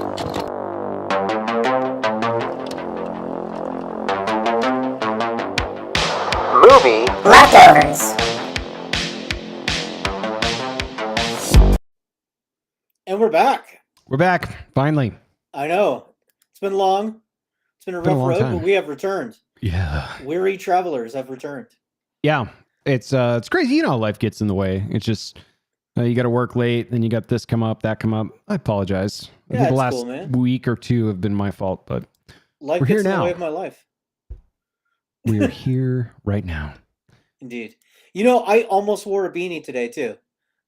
Movie Leftovers. And we're back. We're back, finally. I know. It's been long. It's been a rough road, but we have returned. Yeah. Weary travelers have returned. Yeah. It's crazy. You know how life gets in the way. It's just you got to work late, then you got this come up, that come up. I apologize. I think the last week or two have been my fault, but life we're gets here in now. the way of my life. We are here right now. Indeed. You know, I almost wore a beanie today too,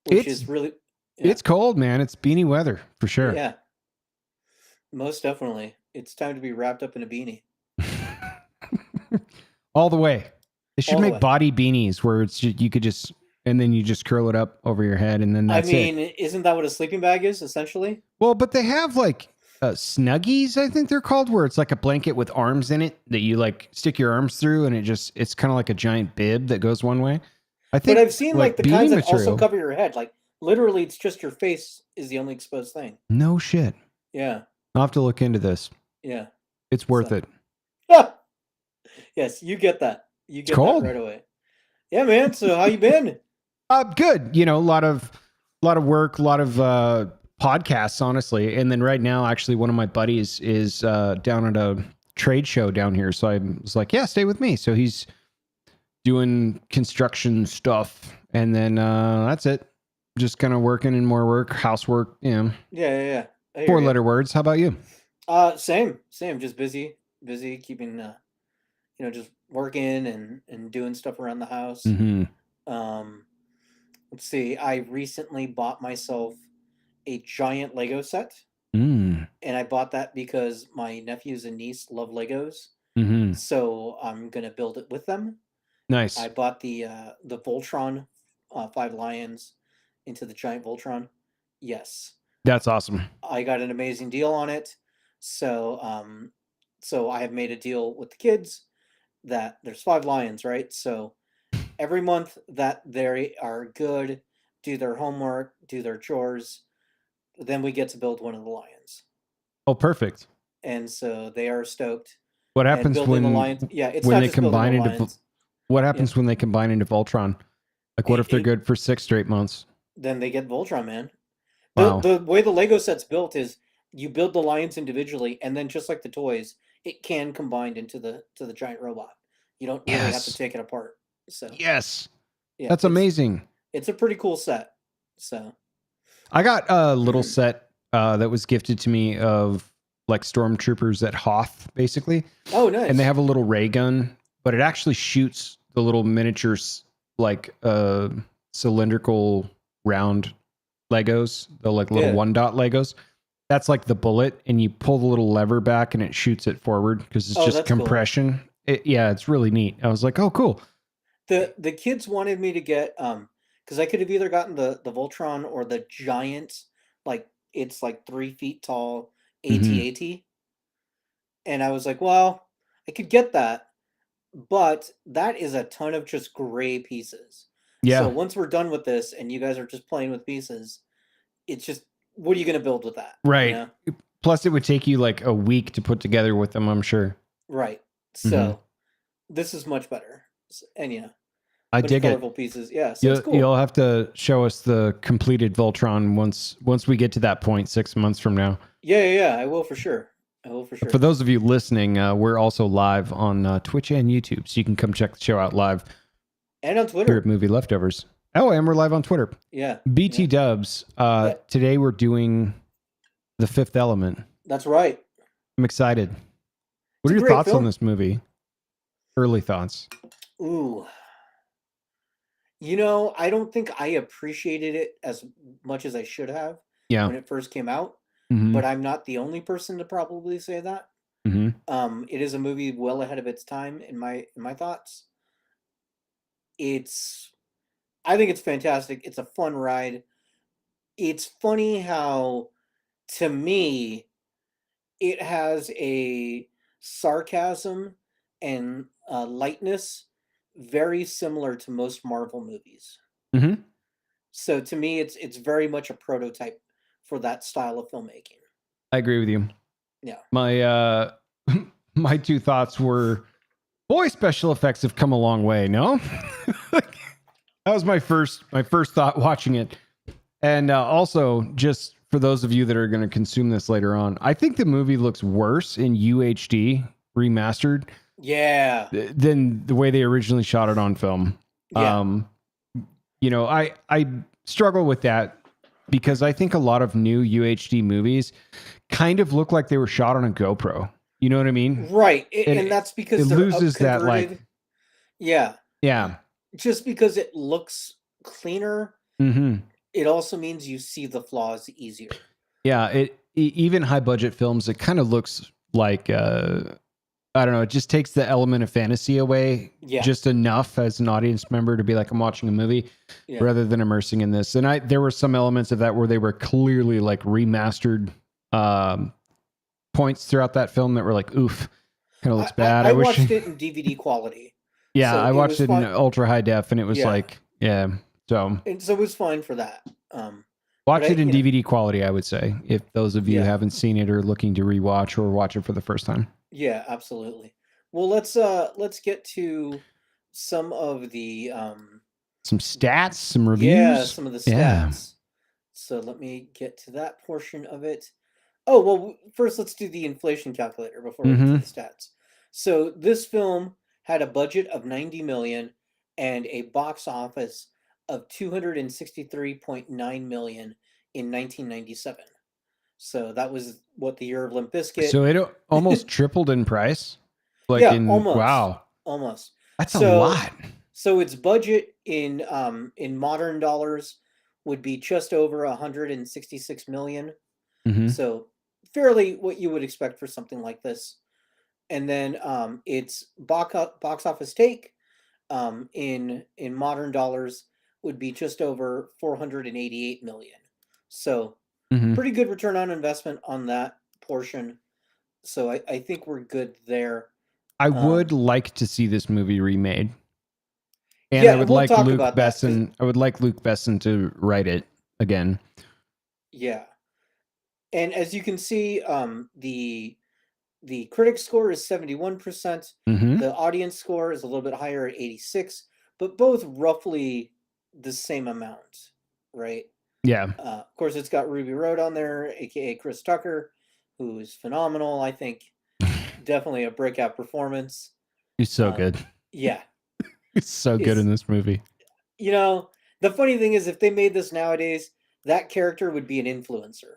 which is really... Yeah. It's cold, man. It's beanie weather for sure. Yeah. Most definitely. It's time to be wrapped up in a beanie. All the way. They should make body beanies where it's just, you could just, and then you just curl it up over your head and then that's it. Isn't that what a sleeping bag is essentially? Well, but they have like snuggies, I think they're called, where it's like a blanket with arms in it that you like stick your arms through and it's kind of like a giant bib that goes one way. I think. But I've seen like the kinds that also cover your head. Like literally it's just your face is the only exposed thing. No shit. Yeah. I'll have to look into this. Yeah. It's worth it. Yes, you get that. You get that right away. Yeah, man. So how you been? Good. You know, a lot of work, a lot of podcasts, honestly. And then right now, actually, one of my buddies is down at a trade show down here. So I was like, yeah, stay with me. So he's doing construction stuff. And then that's it. Just kind of working and more work, housework, you know. Yeah. 4-letter words. How about you? Same. Just busy, keeping, just working and doing stuff around the house. Mm-hmm. Let's see. I recently bought myself a giant Lego set. And I bought that because my nephews and niece love Legos. Mm-hmm. So I'm going to build it with them. Nice. I bought the Voltron 5 lions into the giant Voltron. Yes. That's awesome. I got an amazing deal on it. So I have made a deal with the kids that there's 5 lions, right? So every month that they are good, do their homework, do their chores, then we get to build one of the lions. Oh, perfect. And so they are stoked. What happens when the lions? Yeah, it's when not they just combine the into what happens when they combine into Voltron? Like, what if they're good for 6 straight months? Then they get Voltron, man. Wow. The way the Lego set's built is you build the lions individually, and then just like the toys, it can combine into the giant robot. You don't really have to take it apart. So yes, yeah, that's amazing. It's a pretty cool set. So I got a little set that was gifted to me of like stormtroopers at Hoth, basically. Oh, nice. And they have a little ray gun, but it actually shoots the little miniatures like cylindrical round Legos, the like little 1-dot Legos. That's like the bullet, and you pull the little lever back and it shoots it forward because it's just compression. Cool. It's really neat. I was like, oh, cool. The kids wanted me to get because I could have either gotten the Voltron or the giant, like it's like 3 feet tall AT-AT. And I was like, well, I could get that, but that is a ton of just gray pieces. Yeah. So once we're done with this and you guys are just playing with pieces, it's just, what are you going to build with that? Right. You know? Plus, it would take you like a week to put together with them, I'm sure. Right. So this is much better. And I dig it. Pieces. Yeah. So it's cool. You'll have to show us the completed Voltron once we get to that point 6 months from now. Yeah. I will for sure. For those of you listening, we're also live on Twitch and YouTube, so you can come check the show out live. And on Twitter. Here at Movie Leftovers. Oh, and we're live on Twitter. Yeah. BT Dubs. Today we're doing The Fifth Element. That's right. I'm excited. What are your thoughts on this movie? Early thoughts. Ooh. I don't think I appreciated it as much as I should have when it first came out. But I'm not the only person to probably say that. It is a movie well ahead of its time in my thoughts. I think it's fantastic. It's a fun ride. It's funny how, to me, it has a sarcasm and lightness very similar to most Marvel movies. So to me, it's very much a prototype for that style of filmmaking. I agree with you. Yeah. My my two thoughts were, boy, special effects have come a long way. No, that was my first thought watching it, and also just for those of you that are going to consume this later on, I think the movie looks worse in UHD remastered Yeah. than the way they originally shot it on film. Yeah. I struggle with that because I think a lot of new UHD movies kind of look like they were shot on a GoPro. You know what I mean? Right. And that's because it they're loses that, converted. like, yeah. yeah. Just because it looks cleaner, Mm-hmm. it also means you see the flaws easier. Yeah. Even high budget films, it kind of looks like, I don't know, it just takes the element of fantasy away just enough as an audience member to be like, I'm watching a movie rather than immersing in this. And there were some elements of that where they were clearly like remastered points throughout that film that were like, oof, kind of looks bad. I watched it in DVD quality. Yeah, so I watched it in ultra high def, and it was like, so it was fine for that. Watch it in DVD quality, I would say, if those of you haven't seen it or looking to rewatch or watch it for the first time. Yeah, absolutely. Well, let's get to some of the some stats, some reviews. Yeah, some of the stats. Yeah. So let me get to that portion of it. Oh, well, first let's do the inflation calculator before we get to the stats. So this film had a budget of 90 million and a box office of 263.9 million in 1997. So that was what the year of Limp Bizkit. So it almost tripled in price. Like almost. Wow. Almost. That's a lot. So its budget in modern dollars would be just over 166 million. Mm-hmm. So fairly what you would expect for something like this. And then its box office take in modern dollars would be just over 488 million. So pretty good return on investment on that portion. So I think we're good there. I would like to see this movie remade. And yeah, I would we'll like talk Luke about Besson. That, I would like Luke Besson to write it again. Yeah. And as you can see, the critic score is 71%. The audience score is a little bit higher at 86, but both roughly the same amount, right? Yeah. Of course, it's got Ruby Road on there, aka Chris Tucker, who is phenomenal. I think definitely a breakout performance. He's so good. Yeah. He's so good in this movie. You know, the funny thing is, if they made this nowadays, that character would be an influencer.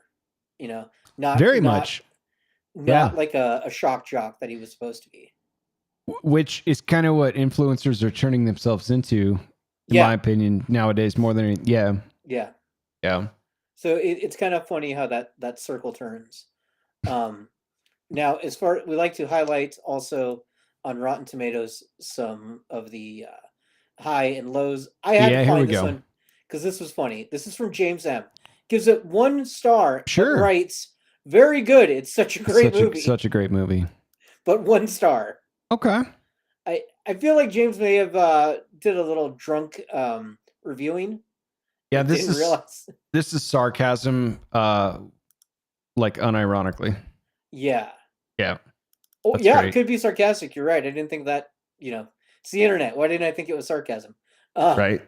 You know, not like a shock jock that he was supposed to be. Which is kind of what influencers are turning themselves into, in my opinion, nowadays more than Yeah. So it's kind of funny how that circle turns. Now, as far we like to highlight also on Rotten Tomatoes some of the high and lows. I had to find this one because this was funny. This is from James M. Gives it 1 star. Sure. Writes, very good. It's such a great movie. Such a great movie. But 1 star. Okay. I feel like James may have did a little drunk reviewing. Yeah, this is sarcasm, like unironically. Yeah. Yeah. Oh, yeah, great. It could be sarcastic. You're right. I didn't think that, it's the internet. Why didn't I think it was sarcasm? Right.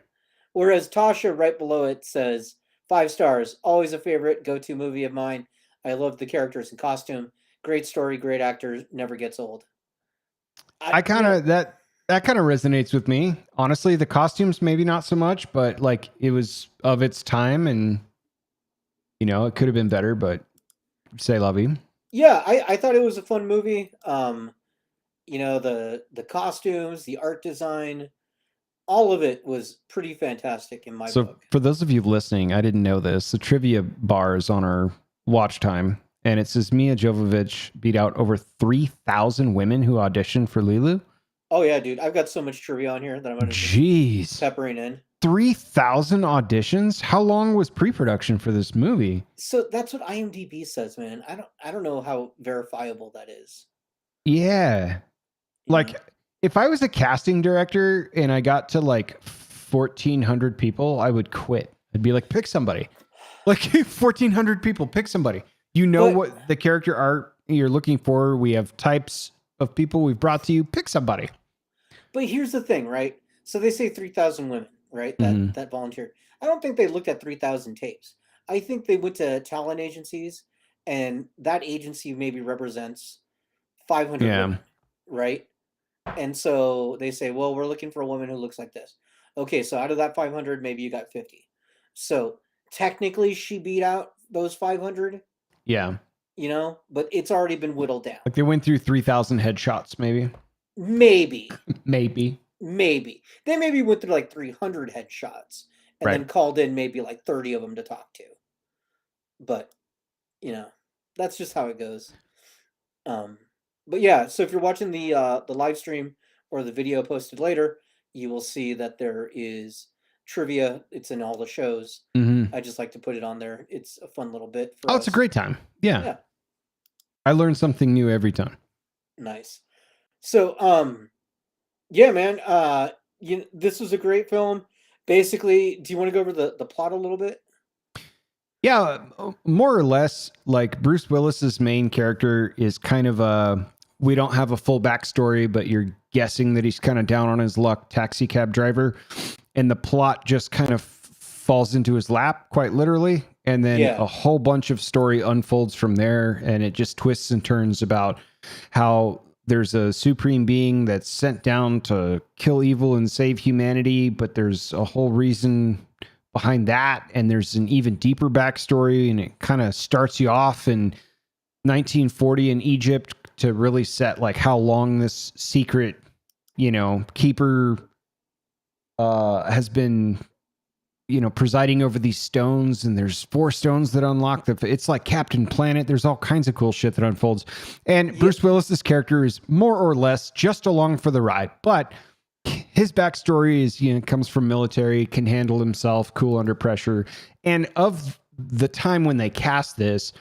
Whereas Tasha right below it says 5 stars, always a favorite go-to movie of mine. I love the characters and costume. Great story, great actors, never gets old. I kind of that kind of resonates with me. Honestly, the costumes maybe not so much, but like it was of its time and it could have been better, but say lovey. Yeah, I thought it was a fun movie. The costumes, the art design, all of it was pretty fantastic in my book. So for those of you listening, I didn't know this. The trivia bar is on our watch time, and it says Mia Jovovich beat out over 3,000 women who auditioned for Lulu. Oh yeah, dude. I've got so much trivia on here that I'm going to peppering in. 3,000 auditions? How long was pre-production for this movie? So that's what IMDb says, man. I don't know how verifiable that is. Yeah. Like if I was a casting director and I got to like 1,400 people, I would quit. I'd be like, pick somebody. Like 1,400 people, pick somebody. You know But what the character art you're looking for. We have types of people we've brought to you. Pick somebody. here's the thing, right? So they say 3,000 women, right? Mhm. That volunteered. I don't think they looked at 3,000 tapes. I think they went to talent agencies, and that agency maybe represents 500 Yeah. women, right? And so they say, well, we're looking for a woman who looks like this. Okay, so out of that 500, maybe you got 50. So technically, she beat out those 500, Yeah. but it's already been whittled down. Like they went through 3,000 headshots, maybe. Maybe. Maybe. They maybe went through like 300 headshots and Right. then called in maybe like 30 of them to talk to. But, you know, that's just how it goes. But yeah, so if you're watching the live stream or the video posted later, you will see that there is trivia. It's in all the shows. Mhm. I just like to put it on there. It's a fun little bit for Oh, us. it's a great time. Yeah. Yeah, I learn something new every time. nice. So, yeah, man. This was a great film. Basically, do you want to go over the plot a little bit? Yeah, more or less. Like Bruce Willis's main character is kind of we don't have a full backstory, but you're guessing that he's kind of down on his luck taxi cab driver, and the plot just kind of falls into his lap, quite literally, and then Yeah. a whole bunch of story unfolds from there, and it just twists and turns about how there's a supreme being that's sent down to kill evil and save humanity, but there's a whole reason behind that, and there's an even deeper backstory, and it kind of starts you off in 1940 in Egypt to really set like how long this secret, keeper has been, presiding over these stones, and there's 4 stones that unlock it's like Captain Planet. There's all kinds of cool shit that unfolds, and Yeah. Bruce Willis's character is more or less just along for the ride, but his backstory is, comes from military, can handle himself, cool under pressure. And of the time when they cast this,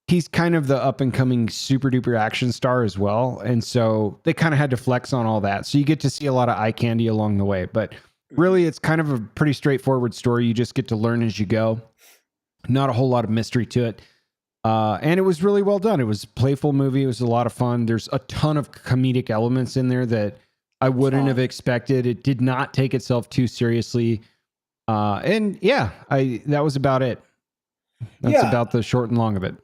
he's kind of the up and coming super duper action star as well. And so they kind of had to flex on all that. So you get to see a lot of eye candy along the way. But really, it's kind of a pretty straightforward story. You just get to learn as you go. Not a whole lot of mystery to it. And it was really well done. It was a playful movie. It was a lot of fun. There's a ton of comedic elements in there that I wouldn't have expected. It did not take itself too seriously. And yeah, that was about it. That's about the short and long of it.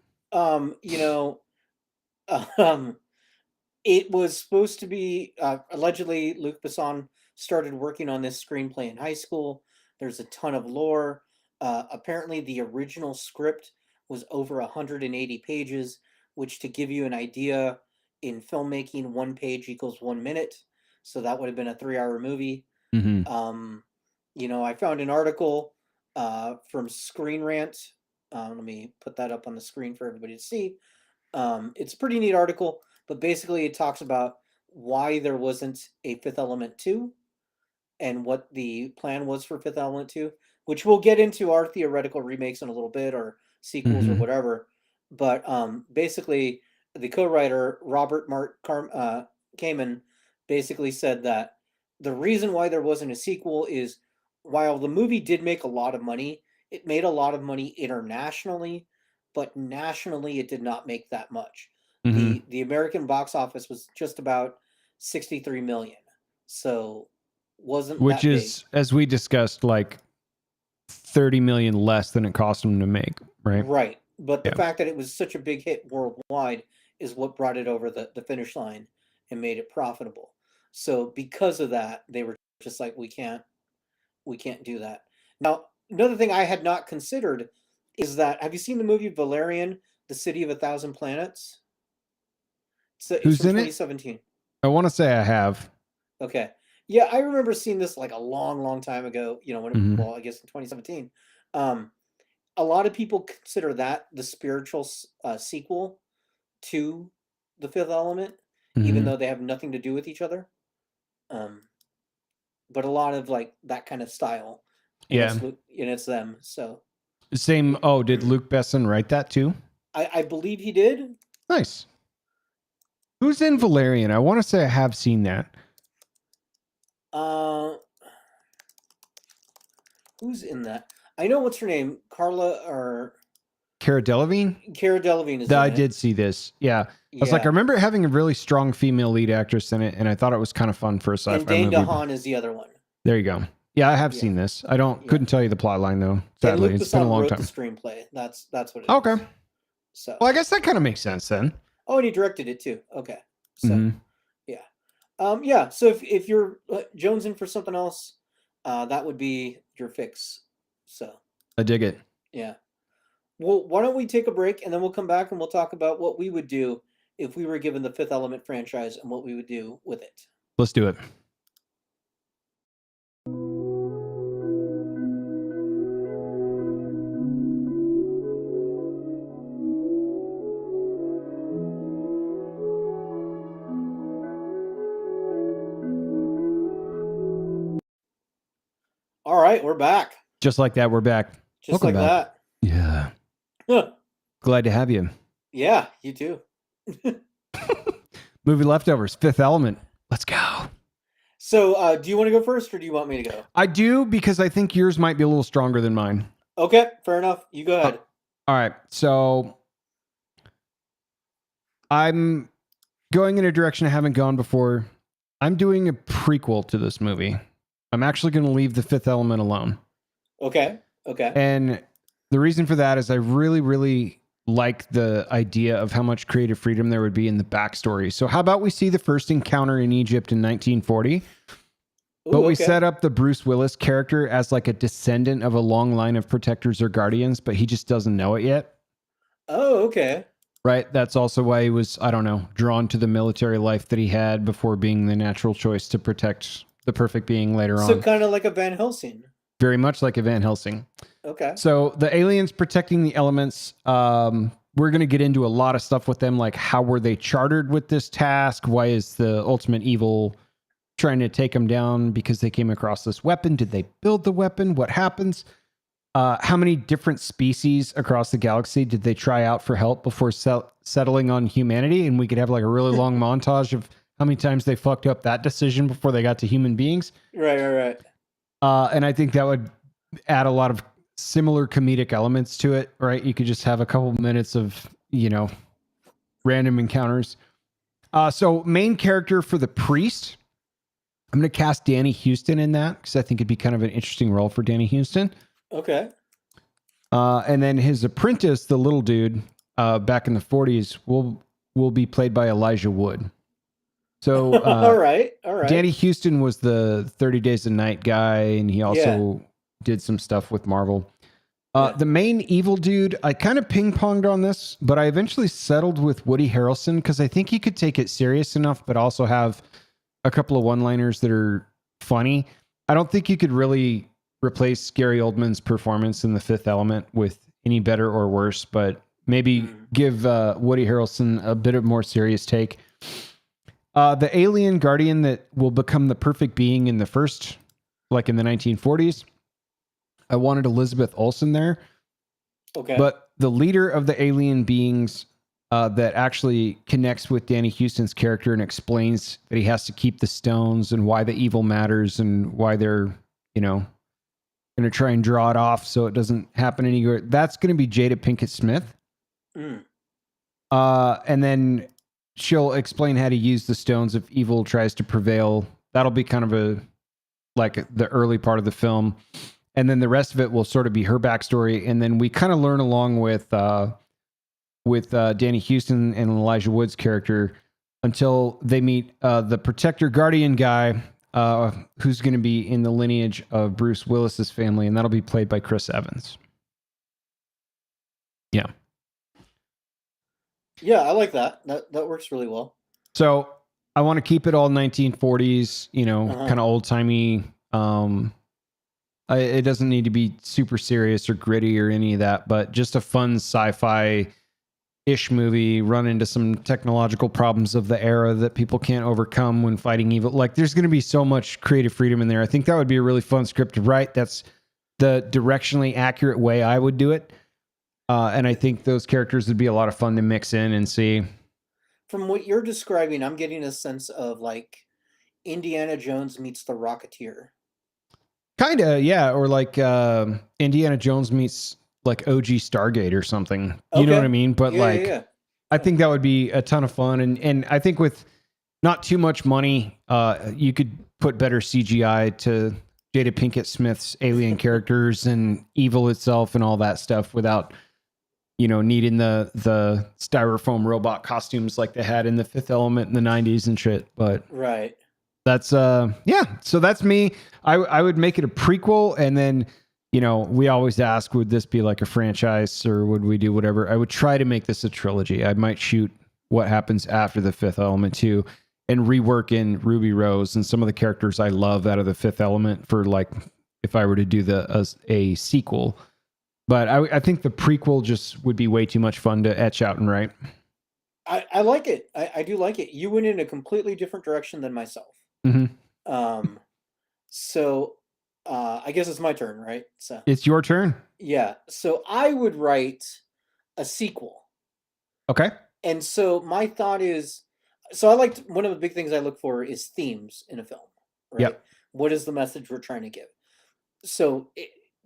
It was supposed to be allegedly Luc Besson started working on this screenplay in high school. There's a ton of lore. Apparently, the original script was over 180 pages, which, to give you an idea, in filmmaking, 1 page equals 1 minute. So that would have been a 3-hour movie. Mm-hmm. I found an article from Screen Rant. Let me put that up on the screen for everybody to see. It's a pretty neat article, but basically it talks about why there wasn't a Fifth Element 2 and what the plan was for Fifth Element 2, which we'll get into our theoretical remakes in a little bit, or sequels or whatever. But basically, the co-writer Robert Kamen basically said that the reason why there wasn't a sequel is, while the movie did make a lot of money, it made a lot of money internationally, but nationally it did not make that much. Mm-hmm. The American box office was just about 63 million. So wasn't Which that is, big. as we discussed, like 30 million less than it cost them to make, right? Right. But the Yeah. fact that it was such a big hit worldwide is what brought it over the finish line and made it profitable. So because of that, they were just like, we can't do that. Now, another thing I had not considered is that, have you seen the movie Valerian, The City of a Thousand Planets? It's Who's from in it? 2017. I want to say I have. Okay. Yeah, I remember seeing this like a long, long time ago, well, I guess in 2017. A lot of people consider that the spiritual sequel to the Fifth Element, even though they have nothing to do with each other. But a lot of like that kind of style, and it's them. So Same. Oh, did Luc Besson write that too? I believe he did. Nice. Who's in Valerian? I want to say I have seen that. Who's in that? I know what's her name, Carla, or Cara Delevingne? Cara Delevingne is That in I it. did see this. Yeah. I was like, I remember having a really strong female lead actress in it, and I thought it was kind of fun for a sci-fi and Dane movie. DeHaan is the other one. There you go. Yeah, I have seen this. I couldn't tell you the plot line though. Sadly, and Luc it's been a Besson long wrote time. the screenplay. That's what it is. Okay. So. Well, I guess that kind of makes sense then. Oh, and he directed it too. Okay. So. Mhm. Yeah. Yeah. So if you're jonesing for something else, that would be your fix. So. I dig it. Yeah. Well, why don't we take a break and then we'll come back and we'll talk about what we would do if we were given the Fifth Element franchise and what we would do with it. Let's do it. All right, we're back. Just like that, we're back. Just Welcome like back. Yeah. that. Glad to have you. Yeah, you too. Movie Leftovers, Fifth Element. Let's go. So, do you want to go first or do you want me to go? I do, because I think yours might be a little stronger than mine. Okay, fair enough. You go ahead. All right. So I'm going in a direction I haven't gone before. I'm doing a prequel to this movie. I'm actually going to leave the Fifth Element alone. Okay. And the reason for that is I really, really like the idea of how much creative freedom there would be in the backstory. So how about we see the first encounter in Egypt in 1940? But we set up the Bruce Willis character as like a descendant of a long line of protectors or guardians, but he just doesn't know it yet. Oh, okay. Right. That's also why he was, I don't know, drawn to the military life that he had before being the natural choice to protect the perfect being later on. So kind of like a Van Helsing. Very much like a Van Helsing. Okay. So the aliens protecting the elements, we're going to get into a lot of stuff with them, like how were they chartered with this task? Why is the ultimate evil trying to take them down because they came across this weapon? Did they build the weapon? What happens? How many different species across the galaxy did they try out for help before settling on humanity? And we could have like a really long montage of how many times they fucked up that decision before they got to human beings. Right. And I think that would add a lot of similar comedic elements to it, right? You could just have a couple minutes of, random encounters. So main character for the priest, I'm going to cast Danny Houston in that because I think it'd be kind of an interesting role for Danny Houston. Okay. And then his apprentice, the little dude, back in the 40s, will be played by Elijah Wood. So all right. Danny Houston was the 30 Days a Night guy, and he also did some stuff with Marvel. The main evil dude, I kind of ping-ponged on this, but I eventually settled with Woody Harrelson because I think he could take it serious enough, but also have a couple of one-liners that are funny. I don't think you could really replace Gary Oldman's performance in The Fifth Element with any better or worse, but maybe give Woody Harrelson a bit of more serious take. The alien guardian that will become the perfect being in the first, like in the 1940s, I wanted Elizabeth Olsen there. Okay. But the leader of the alien beings that actually connects with Danny Houston's character and explains that he has to keep the stones and why the evil matters and why they're, going to try and draw it off so it doesn't happen anywhere. That's going to be Jada Pinkett Smith. And then she'll explain how to use the stones if evil tries to prevail. That'll be kind of like the early part of the film. And then the rest of it will sort of be her backstory. And then we kind of learn along with Danny Houston and Elijah Wood's character until they meet the protector guardian guy, who's going to be in the lineage of Bruce Willis's family. And that'll be played by Chris Evans. Yeah. Yeah, I like that. That works really well. So I want to keep it all 1940s, kind of old timey. It doesn't need to be super serious or gritty or any of that, but just a fun sci-fi-ish movie, run into some technological problems of the era that people can't overcome when fighting evil. Like, there's going to be so much creative freedom in there. I think that would be a really fun script to write. That's the directionally accurate way I would do it. And I think those characters would be a lot of fun to mix in and see. From what you're describing, I'm getting a sense of like Indiana Jones meets the Rocketeer. Kind of, yeah. Or like Indiana Jones meets like OG Stargate or something. You know what I mean? But Yeah. I think that would be a ton of fun. And I think with not too much money, you could put better CGI to Jada Pinkett Smith's alien characters and evil itself and all that stuff without, needing the styrofoam robot costumes like they had in The Fifth Element in the 90s and shit. But Right. that's so that's me. I would make it a prequel, and then we always ask, would this be like a franchise or would we do whatever? I would try to make this a trilogy. I might shoot what happens after The Fifth Element too, and rework in Ruby Rose and some of the characters I love out of The Fifth Element for, like, if I were to do a sequel. But I think the prequel just would be way too much fun to etch out and write. I like it. I do like it. You went in a completely different direction than myself. Mm-hmm. So I guess it's my turn, right? So It's your turn. yeah. So I would write a sequel. Okay. And so my thought is, so I liked, one of the big things I look for is themes in a film, right? Yep. What is the message we're trying to give? So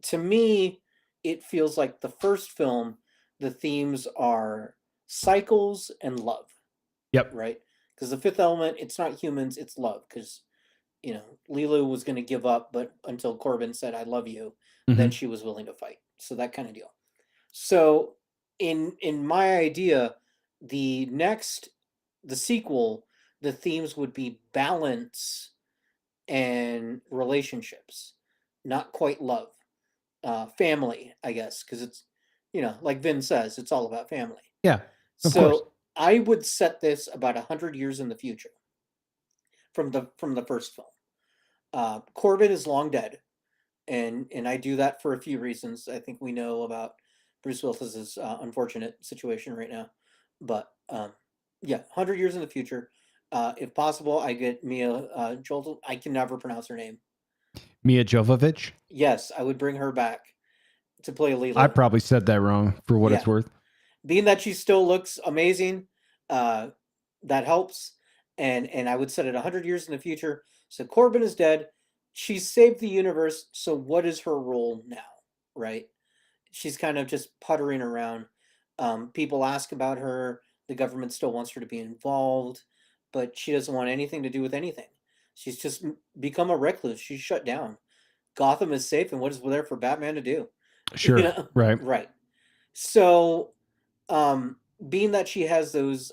to me, it feels like the first film, the themes are cycles and love. Yep. Right? Because The Fifth Element, it's not humans, it's love. Because, Lilu was going to give up, but until Corbin said, "I love you," then she was willing to fight. So that kind of deal. So in my idea, the sequel, the themes would be balance and relationships, not quite love. Family, I guess, because it's, like Vin says, it's all about family. Yeah. Of So course. I would set this about 100 years in the future from the first film. Corbin is long dead, and I do that for a few reasons. I think we know about Bruce Willis's unfortunate situation right now, but yeah, 100 years in the future. If possible, I get Mia Jolton. I can never pronounce her name. Mia Jovovich. Yes, I would bring her back to play Leela. I probably said that wrong for what it's worth. Being that she still looks amazing, that helps. And I would set it 100 years in the future. So Corbin is dead. She's saved the universe. So what is her role now, right? She's kind of just puttering around. People ask about her. The government still wants her to be involved, but she doesn't want anything to do with anything. She's just become a recluse. She's shut down. Gotham is safe, and what is there for Batman to do? Sure. Right. Right. So, being that she has those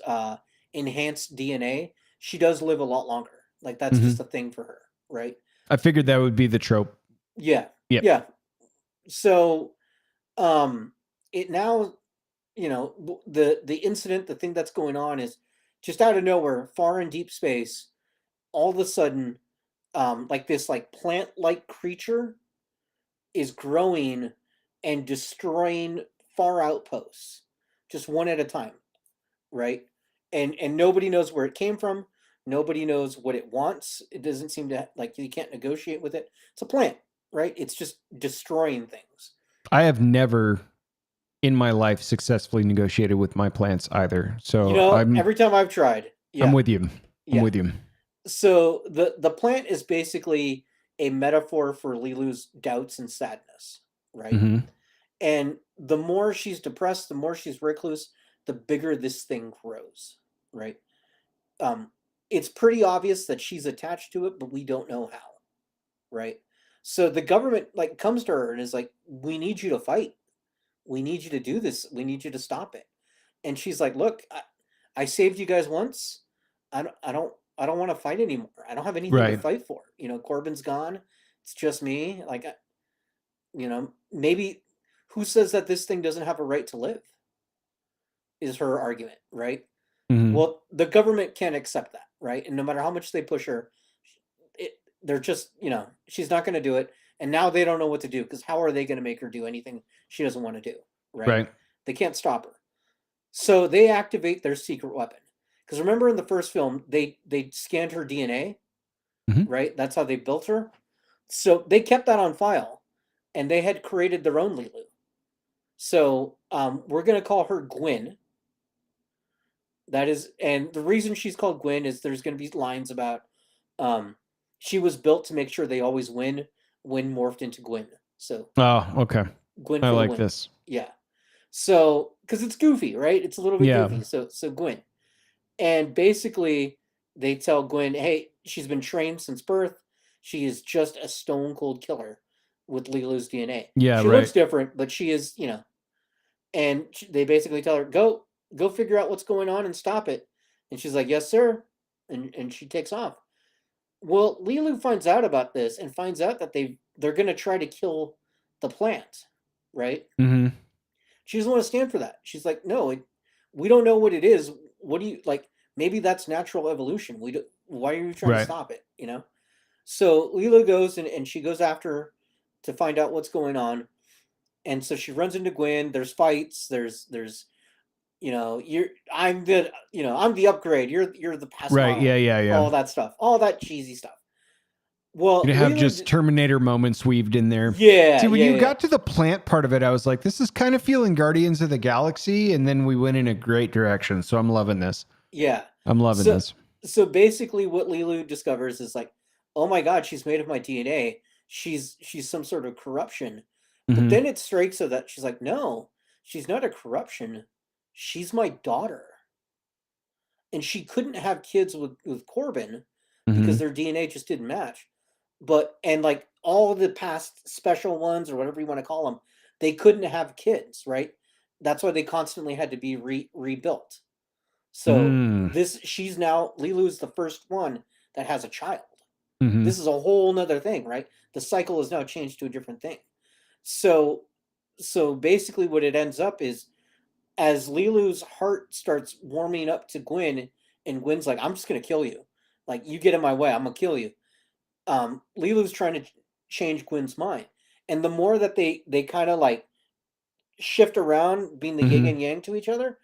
enhanced DNA, she does live a lot longer. Like, that's just a thing for her, right? I figured that would be the trope. Yeah. Yep. Yeah. So, it now, the incident, the thing that's going on is just out of nowhere, far in deep space, all of a sudden, like this like plant-like creature is growing and destroying far outposts, just one at a time, right? And nobody knows where it came from. Nobody knows what it wants. It doesn't seem to, like, you can't negotiate with it. It's a plant, right? It's just destroying things. I have never in my life successfully negotiated with my plants either. So every time I've tried, I'm with you. I'm with you. So the plant is basically a metaphor for Lilu's doubts and sadness, right? And the more she's depressed, the more she's recluse, the bigger this thing grows, right? It's pretty obvious that she's attached to it, but we don't know how, right? So the government like comes to her and is like, "We need you to fight. We need you to do this. We need you to stop it." And she's like, "Look, I saved you guys once. I don't want to fight anymore. I don't have anything to fight for. Corbin's gone. It's just me. Like, maybe who says that this thing doesn't have a right to live?" Is her argument, right? Well, the government can't accept that, right? And no matter how much they push her, they're just, she's not going to do it. And now they don't know what to do, because how are they going to make her do anything she doesn't want to do, right? They can't stop her. So they activate their secret weapon. Because remember in the first film, they scanned her DNA, right? That's how they built her. So they kept that on file, and they had created their own Lilu. So we're going to call her Gwen. That is, and the reason she's called Gwen is there's going to be lines about she was built to make sure they always win. When morphed into Gwen. So okay. Gwen. I like this. Yeah. So, because it's goofy, right? It's a little bit Yeah. goofy. So Gwen, and basically they tell Gwen, hey, she's been trained since birth. She is just a stone cold killer with Lilu's DNA. Yeah, She right. looks different, but she is, And they basically tell her, go figure out what's going on and stop it. And she's like, yes, sir. And she takes off. Well, Lilu finds out about this and finds out that they're gonna try to kill the plant, right? Mm-hmm. She doesn't want to stand for that. She's like, no, we don't know what it is. What do you like? Maybe that's natural evolution. We do, why are you trying to Right. stop it? So Leela goes and she goes after to find out what's going on. And so she runs into Gwen. There's fights. There's I'm the upgrade. You're the past Right. model. Yeah. All that stuff. All that cheesy stuff. Well, You have Leela, just Terminator moments weaved in there. yeah. See, when yeah, you yeah. got to the plant part of it, I was like, this is kind of feeling Guardians of the Galaxy. And then we went in a great direction. So I'm loving this. Yeah. I'm loving So, this. so basically what Lilu discovers is like, oh my God, she's made of my DNA. She's some sort of corruption. But Mhm. then it strikes her that she's like, no, she's not a corruption. She's my daughter. And she couldn't have kids with Corbin because Mhm. their DNA just didn't match. And like all the past special ones or whatever you want to call them, they couldn't have kids, right? That's why they constantly had to be rebuilt. So Mm. she's now, Lilu's the first one that has a child. Mhm. This is a whole nother thing, right? The cycle is now changed to a different thing. So basically what it ends up is as Lilu's heart starts warming up to Gwen, and Gwen's like, I'm just gonna kill you. Like, you get in my way, I'm gonna kill you. Lilu's trying to change Gwen's mind. And the more that they kind of like shift around being the yin Mhm. and yang to each other,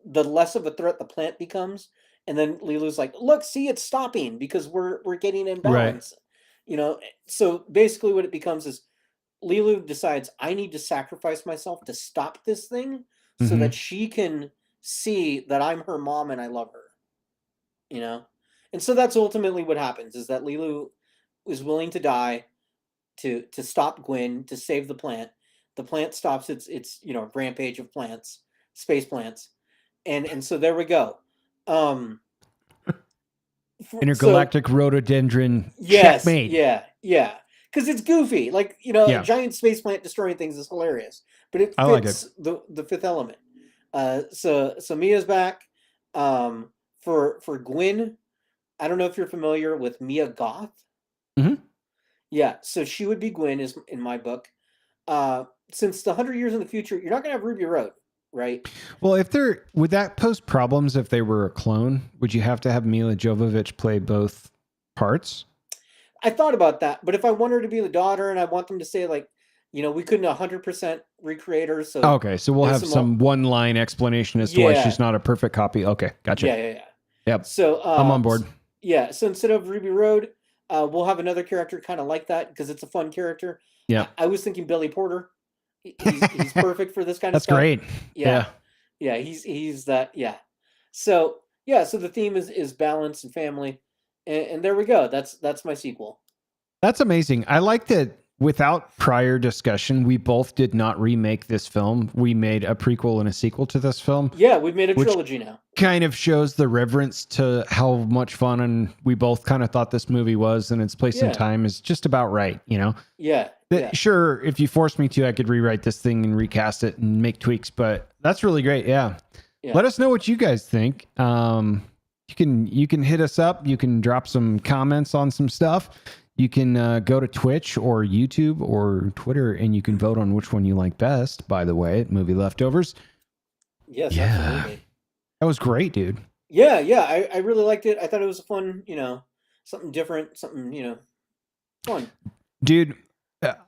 the less of a threat the plant becomes. And then Lilu's like, look, see, it's stopping because we're getting in Right. balance. So basically what it becomes is Lilu decides I need to sacrifice myself to stop this thing so Mhm. that she can see that I'm her mom and I love her. You know? And so that's ultimately what happens is that Lilu is willing to die to stop Gwen, to save the plant. The plant stops its rampage of plants, space plants. And so there we go. So Intergalactic rhododendron yes, checkmate. yeah. Because it's goofy. Like, a Yeah. giant space plant destroying things is hilarious. But it I like it. fits the fifth element. So Mia's back. For Gwen, I don't know if you're familiar with Mia Goth. Mhm. Yeah, so she would be Gwen is in my book. Since the 100 years in the future, you're not gonna have Ruby Road, right? Well, would that pose problems if they were a clone? Would you have to have Mila Jovovich play both parts? I thought about that, but if I want her to be the daughter and I want them to say like, we couldn't 100% recreate her, so Okay, so we'll have some one-line explanation as to why Yeah. she's not a perfect copy. Okay, gotcha. yeah. Yep. So I'm on board. Yeah, so instead of Ruby Road, we'll have another character kind of like that because it's a fun character. Yeah. I was thinking Billy Porter. He's perfect for this kind of That's stuff. great. Yeah. He's that. Yeah. So the theme is balance and family, and there we go. That's my sequel. That's amazing. I like that without prior discussion, we both did not remake this film. We made a prequel and a sequel to this film. Yeah, we've made a Which trilogy now. kind of shows the reverence to how much fun and we both kind of thought this movie was, and its place in time is just about right, Yeah. Sure, if you forced me to, I could rewrite this thing and recast it and make tweaks, but that's really great. Yeah. Let us know what you guys think. You can hit us up. You can drop some comments on some stuff. You can go to Twitch or YouTube or Twitter, and you can vote on which one you like best, by the way, at Movie Leftovers. Yes, absolutely. That was great, dude. Yeah. I really liked it. I thought it was a fun, something different, something, fun. Dude,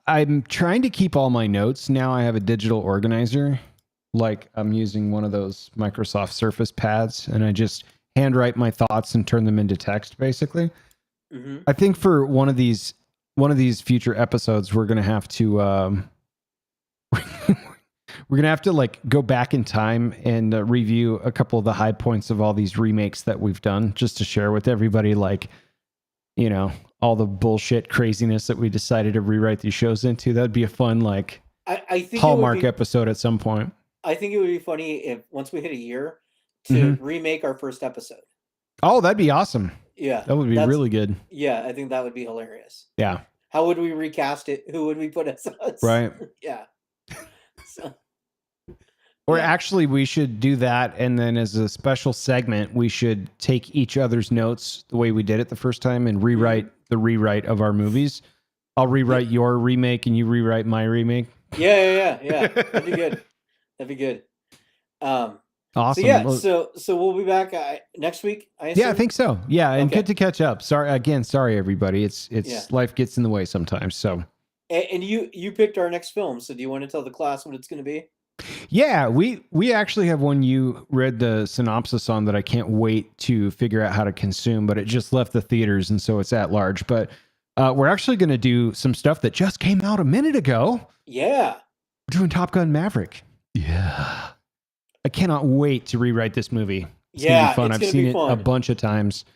I'm trying to keep all my notes. Now I have a digital organizer. Like I'm using one of those Microsoft Surface pads, and I just handwrite my thoughts and turn them into text, basically. Mm-hmm. I think for one of these future episodes, we're gonna have to like go back in time and review a couple of the high points of all these remakes that we've done, just to share with everybody, like, all the bullshit craziness that we decided to rewrite these shows into. That'd be a fun, like, I think Hallmark it would be, episode at some point. I think it would be funny if once we hit a year to remake our first episode. Oh, that'd be awesome. Yeah. That would be really good. Yeah, I think that would be hilarious. Yeah. How would we recast it? Who would we put as us? Right. Yeah. So, Or yeah. actually, we should do that, and then as a special segment, we should take each other's notes the way we did it the first time and rewrite the rewrite of our movies. I'll rewrite your remake, and you rewrite my remake. Yeah. That'd be good. That'd be good. Awesome. So yeah, so we'll be back next week. Yeah, I think so. Yeah, and Okay. good to catch up. Sorry everybody. It's life gets in the way sometimes. So. And you picked our next film. So do you want to tell the class what it's going to be? Yeah, we actually have one you read the synopsis on that I can't wait to figure out how to consume, but it just left the theaters and so it's at large. But we're actually going to do some stuff that just came out a minute ago. Yeah. We're doing Top Gun Maverick. Yeah. I cannot wait to rewrite this movie. It's going to be fun. I've seen it a bunch of times.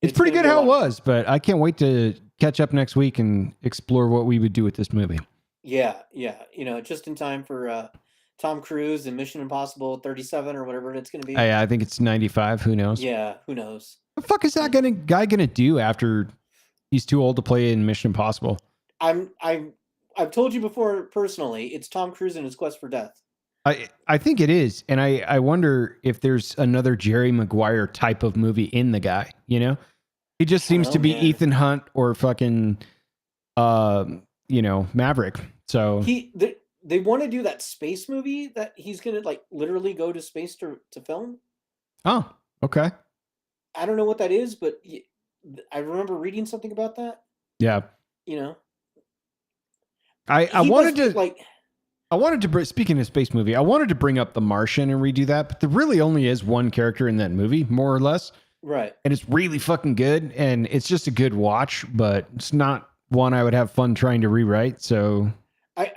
It's pretty good how it was, but I can't wait to catch up next week and explore what we would do with this movie. Yeah. You know, just in time for Tom Cruise and Mission Impossible 37 or whatever it's going to be. I think it's 95. Who knows? Yeah, who knows? What the fuck is that guy gonna do after he's too old to play in Mission Impossible? I've told you before personally, it's Tom Cruise and his quest for death. I think it is, and I wonder if there's another Jerry Maguire type of movie in the guy. You know, he just seems to be Ethan Hunt or fucking, Maverick. So they want to do that space movie that he's gonna like literally go to space to film. Oh, okay. I don't know what that is, but I remember reading something about that. Yeah. You know, I wanted to speaking of space movie, I wanted to bring up The Martian and redo that, but there really only is one character in that movie, more or less. Right. And it's really fucking good, and it's just a good watch, but it's not one I would have fun trying to rewrite. So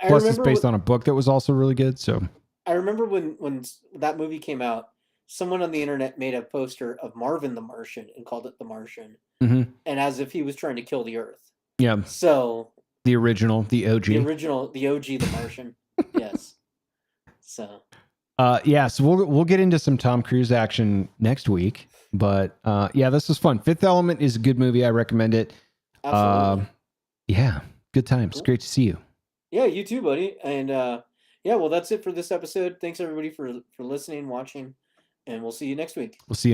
plus it's based on a book that was also really good. So I remember when that movie came out, someone on the internet made a poster of Marvin the Martian and called it The Martian, and as if he was trying to kill the Earth. Yeah. So the original, the OG, the Martian. Yes. So. So we'll get into some Tom Cruise action next week, but this was fun. Fifth Element is a good movie. I recommend it. Absolutely. Yeah, good times. Cool. Great to see you. Yeah, you too, buddy. And well, that's it for this episode. Thanks everybody for listening, watching, and we'll see you next week. We'll see you next.